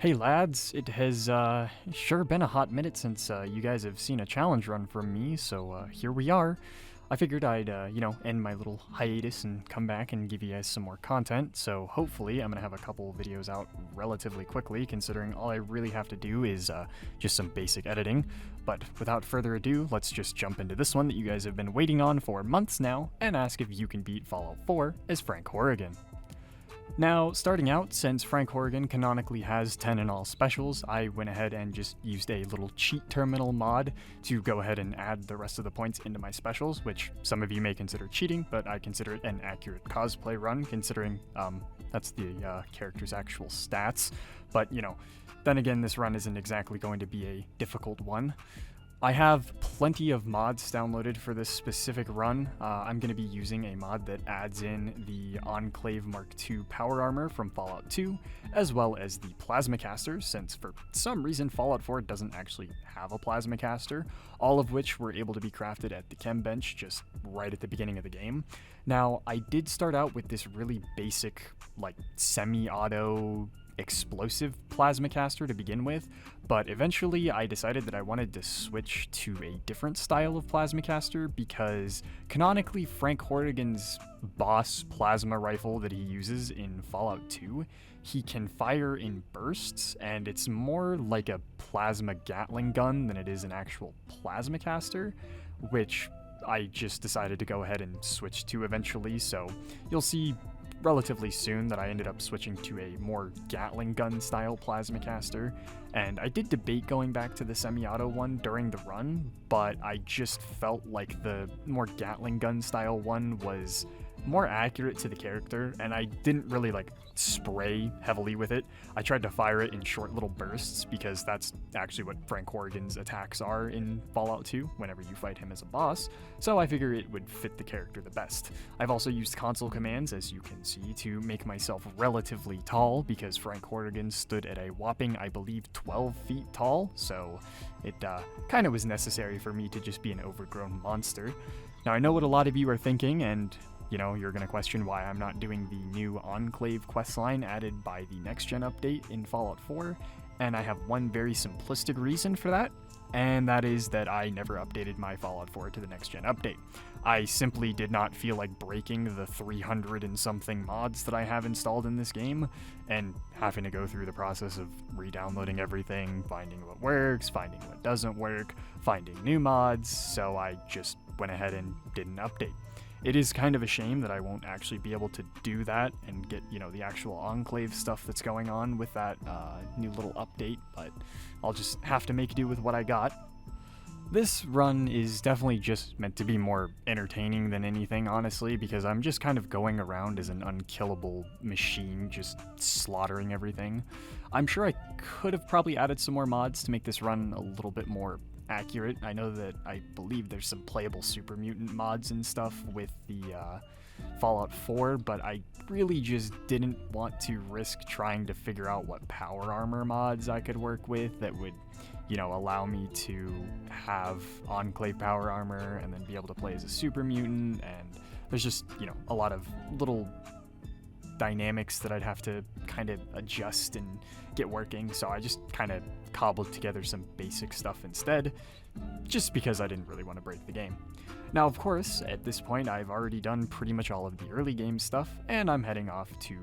Hey lads, it has sure been a hot minute since you guys have seen a challenge run from me, so here we are. I figured I'd, end my little hiatus and come back and give you guys some more content, so hopefully I'm going to have a couple videos out relatively quickly, considering all I really have to do is just some basic editing. But without further ado, let's just jump into this one that you guys have been waiting on for months now, and ask if you can beat Fallout 4 as Frank Horrigan. Now, starting out, since Frank Horrigan canonically has 10 in all specials, I went ahead and just used a little cheat terminal mod to go ahead and add the rest of the points into my specials, which some of you may consider cheating, but I consider it an accurate cosplay run, considering that's the character's actual stats. But, then again, this run isn't exactly going to be a difficult one. I have plenty of mods downloaded for this specific run. I'm going to be using a mod that adds in the Enclave Mark II power armor from Fallout 2, as well as the plasma caster, since for some reason Fallout 4 doesn't actually have a plasma caster, all of which were able to be crafted at the chem bench just right at the beginning of the game. Now, I did start out with this really basic, semi-auto explosive plasma caster to begin with, but eventually I decided that I wanted to switch to a different style of plasma caster because canonically Frank Horrigan's boss plasma rifle that he uses in Fallout 2, he can fire in bursts, and it's more like a plasma Gatling gun than it is an actual plasma caster, which I just decided to go ahead and switch to eventually, so you'll see relatively soon that I ended up switching to a more Gatling gun style plasma caster, and I did debate going back to the semi-auto one during the run, but I just felt like the more Gatling gun style one was more accurate to the character, and I didn't really spray heavily with it. I tried to fire it in short little bursts because that's actually what Frank Horrigan's attacks are in Fallout 2 whenever you fight him as a boss, so I figure it would fit the character the best. I've also used console commands, as you can see, to make myself relatively tall because Frank Horrigan stood at a whopping, I believe, 12 feet tall, so it kind of was necessary for me to just be an overgrown monster. Now, I know what a lot of you are thinking, and you're going to question why I'm not doing the new Enclave questline added by the next-gen update in Fallout 4, and I have one very simplistic reason for that, and that is that I never updated my Fallout 4 to the next-gen update. I simply did not feel like breaking the 300 and something mods that I have installed in this game, and having to go through the process of re-downloading everything, finding what works, finding what doesn't work, finding new mods, so I just went ahead and did an update. It is kind of a shame that I won't actually be able to do that and get, the actual Enclave stuff that's going on with that new little update, but I'll just have to make do with what I got. This run is definitely just meant to be more entertaining than anything, honestly, because I'm just kind of going around as an unkillable machine, just slaughtering everything. I'm sure I could have probably added some more mods to make this run a little bit more accurate. I know that I believe there's some playable super mutant mods and stuff with the Fallout 4, but I really just didn't want to risk trying to figure out what power armor mods I could work with that would, allow me to have Enclave power armor and then be able to play as a super mutant, and there's just, a lot of little dynamics that I'd have to kind of adjust and get working, so I just kind of cobbled together some basic stuff instead, just because I didn't really want to break the game. Now, of course, at this point I've already done pretty much all of the early game stuff, and I'm heading off to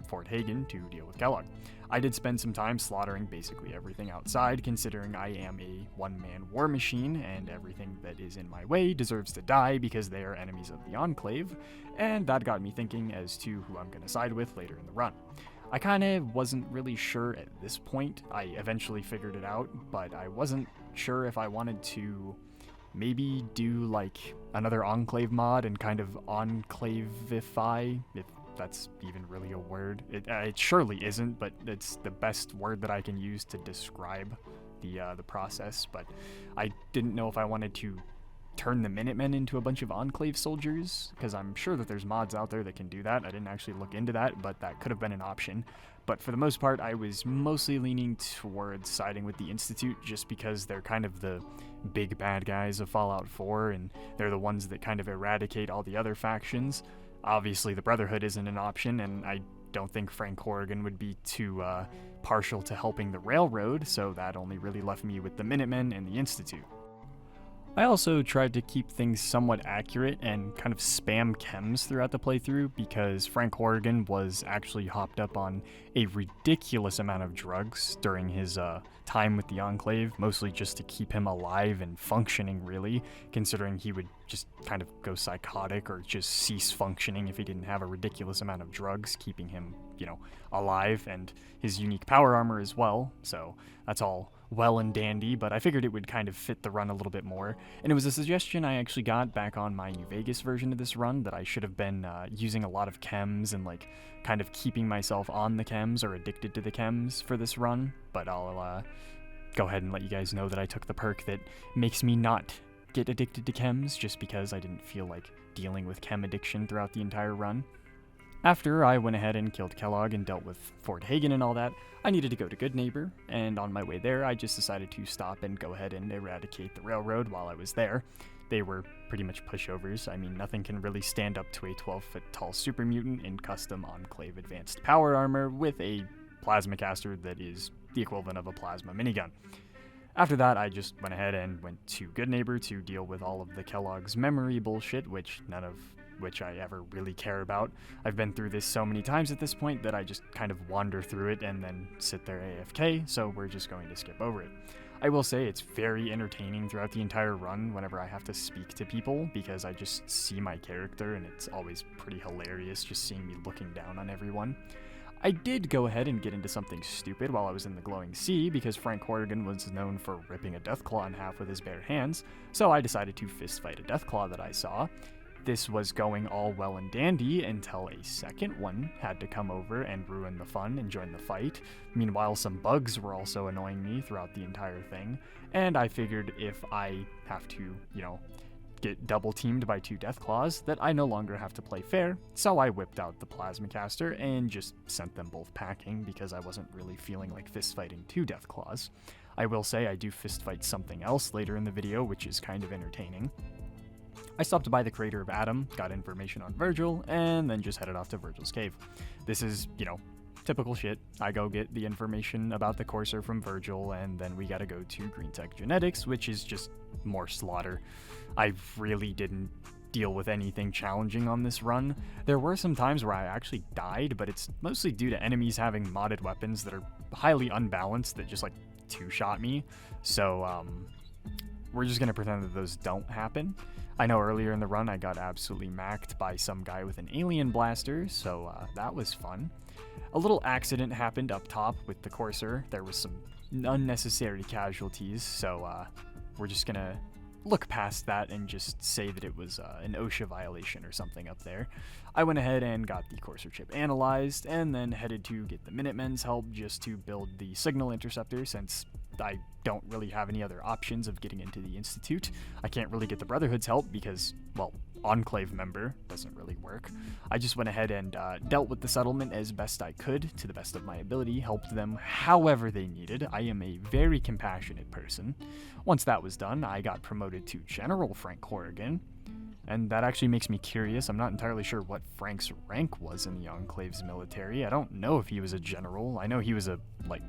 Fort Hagen to deal with Kellogg. I did spend some time slaughtering basically everything outside, considering I am a one-man war machine, and everything that is in my way deserves to die because they are enemies of the Enclave, and that got me thinking as to who I'm going to side with later in the run. I kind of wasn't really sure at this point. I eventually figured it out, but I wasn't sure if I wanted to maybe do another Enclave mod and kind of enclavify, if that's even really a word. It surely isn't, but it's the best word that I can use to describe the process. But I didn't know if I wanted to turn the Minutemen into a bunch of Enclave soldiers, because I'm sure that there's mods out there that can do that. I didn't actually look into that, but that could have been an option. But for the most part, I was mostly leaning towards siding with the Institute, just because they're kind of the big bad guys of Fallout 4, and they're the ones that kind of eradicate all the other factions. Obviously, the Brotherhood isn't an option, and I don't think Frank Horrigan would be too partial to helping the Railroad, so that only really left me with the Minutemen and the Institute. I also tried to keep things somewhat accurate and kind of spam chems throughout the playthrough because Frank Horrigan was actually hopped up on a ridiculous amount of drugs during his time with the Enclave, mostly just to keep him alive and functioning, really, considering he would just kind of go psychotic or just cease functioning if he didn't have a ridiculous amount of drugs keeping him, alive, and his unique power armor as well, so that's all well and dandy, but I figured it would kind of fit the run a little bit more, and it was a suggestion I actually got back on my New Vegas version of this run that I should have been using a lot of chems and kind of keeping myself on the chems or addicted to the chems for this run, but I'll go ahead and let you guys know that I took the perk that makes me not get addicted to chems just because I didn't feel like dealing with chem addiction throughout the entire run. After I went ahead and killed Kellogg and dealt with Fort Hagen and all that, I needed to go to Good Neighbor, and on my way there I just decided to stop and go ahead and eradicate the Railroad while I was there. They were pretty much pushovers. I mean, nothing can really stand up to a 12-foot tall super mutant in custom Enclave advanced power armor with a plasma caster that is the equivalent of a plasma minigun. After that, I just went ahead and went to Good Neighbor to deal with all of the Kellogg's memory bullshit, which none of which I ever really care about. I've been through this so many times at this point that I just kind of wander through it and then sit there AFK, so we're just going to skip over it. I will say it's very entertaining throughout the entire run whenever I have to speak to people, because I just see my character and it's always pretty hilarious just seeing me looking down on everyone. I did go ahead and get into something stupid while I was in the Glowing Sea, because Frank Horrigan was known for ripping a Deathclaw in half with his bare hands, so I decided to fistfight a Deathclaw that I saw. This was going all well and dandy until a second one had to come over and ruin the fun and join the fight. Meanwhile, some bugs were also annoying me throughout the entire thing, and I figured if I have to, get double teamed by two Deathclaws, that I no longer have to play fair, so I whipped out the Plasma Caster and just sent them both packing because I wasn't really feeling like fistfighting two Deathclaws. I will say I do fistfight something else later in the video, which is kind of entertaining. I stopped by the Crater of Adam, got information on Virgil, and then just headed off to Virgil's cave. This is, typical shit. I go get the information about the Courser from Virgil, and then we gotta go to Green Tech Genetics, which is just more slaughter. I really didn't deal with anything challenging on this run. There were some times where I actually died, but it's mostly due to enemies having modded weapons that are highly unbalanced that just, two-shot me. So, we're just gonna pretend that those don't happen. I know earlier in the run I got absolutely macked by some guy with an alien blaster, so that was fun. A little accident happened up top with the Courser. There was some unnecessary casualties, so we're just gonna look past that and just say that it was an OSHA violation or something up there. I went ahead and got the Courser chip analyzed, and then headed to get the Minutemen's help just to build the signal interceptor, since I don't really have any other options of getting into the Institute. I can't really get the Brotherhood's help because, well, Enclave member doesn't really work. I just went ahead and dealt with the settlement as best I could, to the best of my ability, helped them however they needed. I am a very compassionate person. Once that was done, I got promoted to General Frank Horrigan, and that actually makes me curious. I'm not entirely sure what Frank's rank was in the Enclave's military. I don't know if he was a general. I know he was a,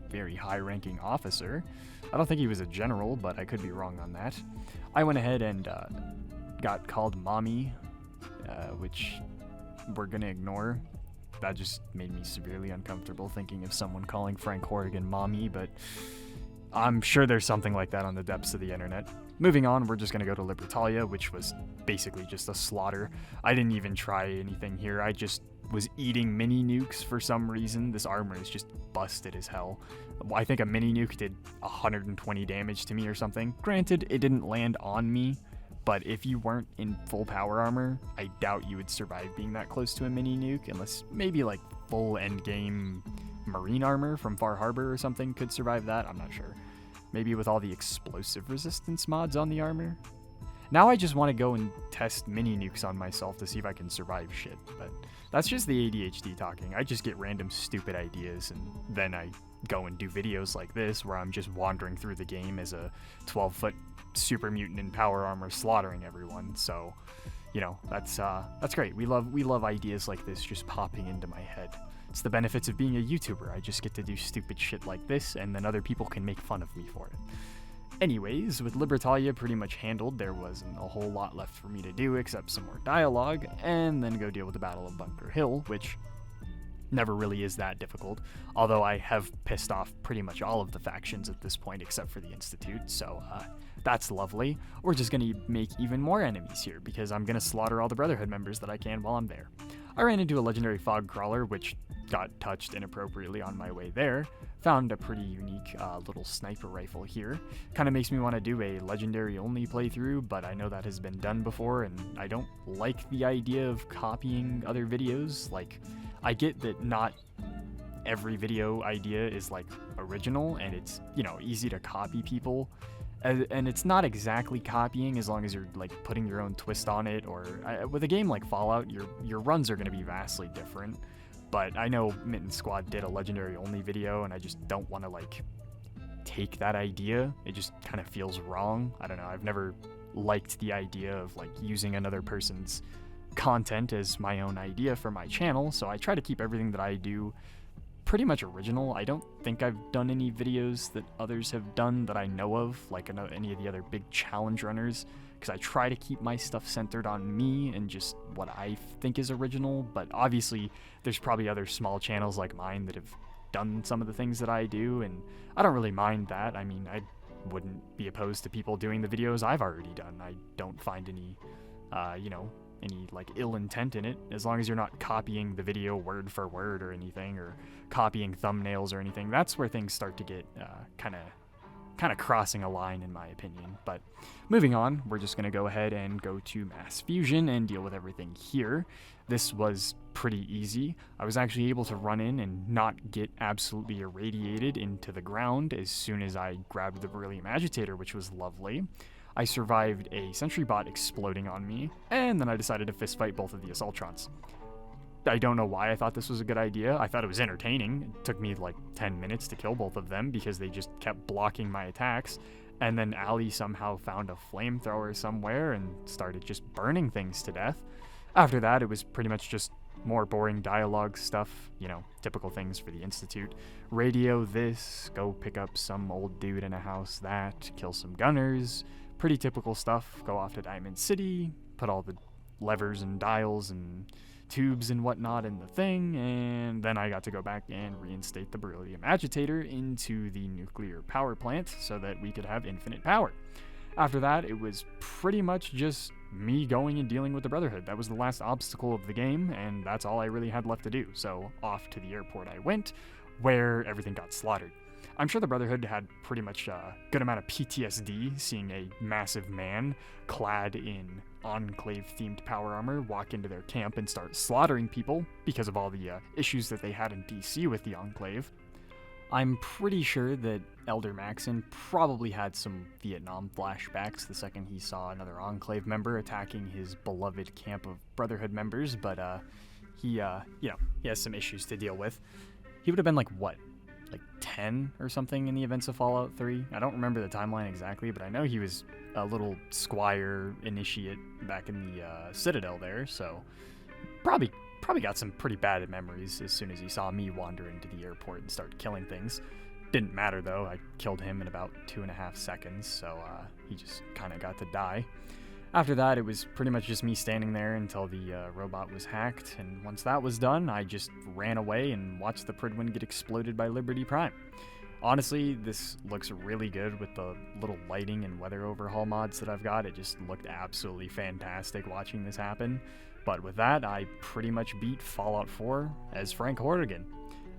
very high-ranking officer. I don't think he was a general, but I could be wrong on that. I went ahead and got called Mommy, which we're gonna ignore. That just made me severely uncomfortable thinking of someone calling Frank Horrigan Mommy, but I'm sure there's something like that on the depths of the internet. Moving on, we're just going to go to Libertalia, which was basically just a slaughter. I didn't even try anything here. I just was eating mini nukes for some reason. This armor is just busted as hell. I think a mini nuke did 120 damage to me or something. Granted, it didn't land on me, but if you weren't in full power armor, I doubt you would survive being that close to a mini nuke, unless maybe full endgame marine armor from Far Harbor or something could survive that. I'm not sure. Maybe with all the explosive resistance mods on the armor. Now I just want to go and test mini nukes on myself to see if I can survive shit, but that's just the ADHD talking. I just get random stupid ideas, and then I go and do videos like this where I'm just wandering through the game as a 12-foot super mutant in power armor slaughtering everyone. So, that's great. We love ideas like this just popping into my head. It's the benefits of being a YouTuber. I just get to do stupid shit like this, and then other people can make fun of me for it. Anyways, with Libertalia pretty much handled, there wasn't a whole lot left for me to do except some more dialogue, and then go deal with the Battle of Bunker Hill, which never really is that difficult, although I have pissed off pretty much all of the factions at this point except for the Institute, so that's lovely. We're just going to make even more enemies here, because I'm going to slaughter all the Brotherhood members that I can while I'm there. I ran into a legendary fog crawler, which got touched inappropriately on my way there. Found a pretty unique little sniper rifle here. Kind of makes me want to do a legendary only playthrough, but I know that has been done before, and I don't like the idea of copying other videos. Like, I get that not every video idea is like original, and it's, you know, easy to copy people. And it's not exactly copying as long as you're like putting your own twist on it, or with a game like Fallout, your runs are going to be vastly different. But I know Mitten Squad did a legendary only video, and I just don't want to like take that idea. It just kind of feels wrong. I don't know. I've never liked the idea of like using another person's content as my own idea for my channel, so I try to keep everything that I do pretty much original. I don't think I've done any videos that others have done that I know of, like any of the other big challenge runners, because I try to keep my stuff centered on me and just what I think is original. But obviously there's probably other small channels like mine that have done some of the things that I do, and I don't really mind that. I mean, I wouldn't be opposed to people doing the videos I've already done. I don't find any any like ill intent in it, as long as you're not copying the video word for word or anything, or copying thumbnails or anything. That's where things start to get kind of crossing a line, in my opinion. But moving on, we're just going to go ahead and go to Mass Fusion and deal with everything here. This was pretty easy. I was actually able to run in and not get absolutely irradiated into the ground as soon as I grabbed the Beryllium Agitator, which was lovely. I survived a sentry bot exploding on me, and then I decided to fistfight both of the Assaultrons. I don't know why I thought this was a good idea. I thought it was entertaining. It took me like 10 minutes to kill both of them because they just kept blocking my attacks, and then Ali somehow found a flamethrower somewhere and started just burning things to death. After that, it was pretty much just more boring dialogue stuff, you know, typical things for the Institute. Radio this, go pick up some old dude in a house that, kill some gunners. Pretty typical stuff. Go off to Diamond City, put all the levers and dials and tubes and whatnot in the thing, and then I got to go back and reinstate the Beryllium Agitator into the nuclear power plant so that we could have infinite power. After that, it was pretty much just me going and dealing with the Brotherhood. That was the last obstacle of the game, and that's all I really had left to do. So off to the airport I went, where everything got slaughtered. I'm sure the Brotherhood had pretty much a good amount of PTSD seeing a massive man clad in Enclave-themed power armor walk into their camp and start slaughtering people because of all the issues that they had in DC with the Enclave. I'm pretty sure that Elder Maxon probably had some Vietnam flashbacks the second he saw another Enclave member attacking his beloved camp of Brotherhood members, but he has some issues to deal with. He would have been like, what? Like 10 or something in the events of Fallout 3. I don't remember the timeline exactly, but I know he was a little squire initiate back in the Citadel there, so probably got some pretty bad memories as soon as he saw me wander into the airport and start killing things. Didn't matter though, I killed him in about 2.5 seconds, so he just kind of got to die. After that, it was pretty much just me standing there until the robot was hacked, and once that was done, I just ran away and watched the Pridwin get exploded by Liberty Prime. Honestly, this looks really good with the little lighting and weather overhaul mods that I've got. It just looked absolutely fantastic watching this happen. But with that, I pretty much beat Fallout 4 as Frank Horrigan.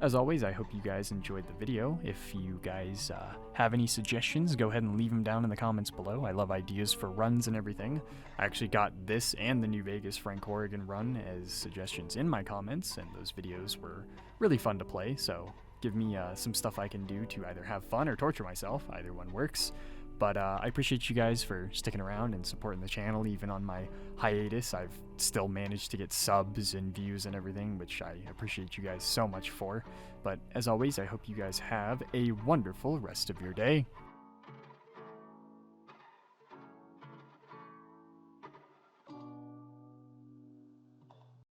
As always, I hope you guys enjoyed the video. If you guys have any suggestions, go ahead and leave them down in the comments below. I love ideas for runs and everything. I actually got this and the New Vegas Frank Horrigan run as suggestions in my comments, and those videos were really fun to play, so give me some stuff I can do to either have fun or torture myself. Either one works. But I appreciate you guys for sticking around and supporting the channel. Even on my hiatus, I've still managed to get subs and views and everything, which I appreciate you guys so much for. But as always, I hope you guys have a wonderful rest of your day.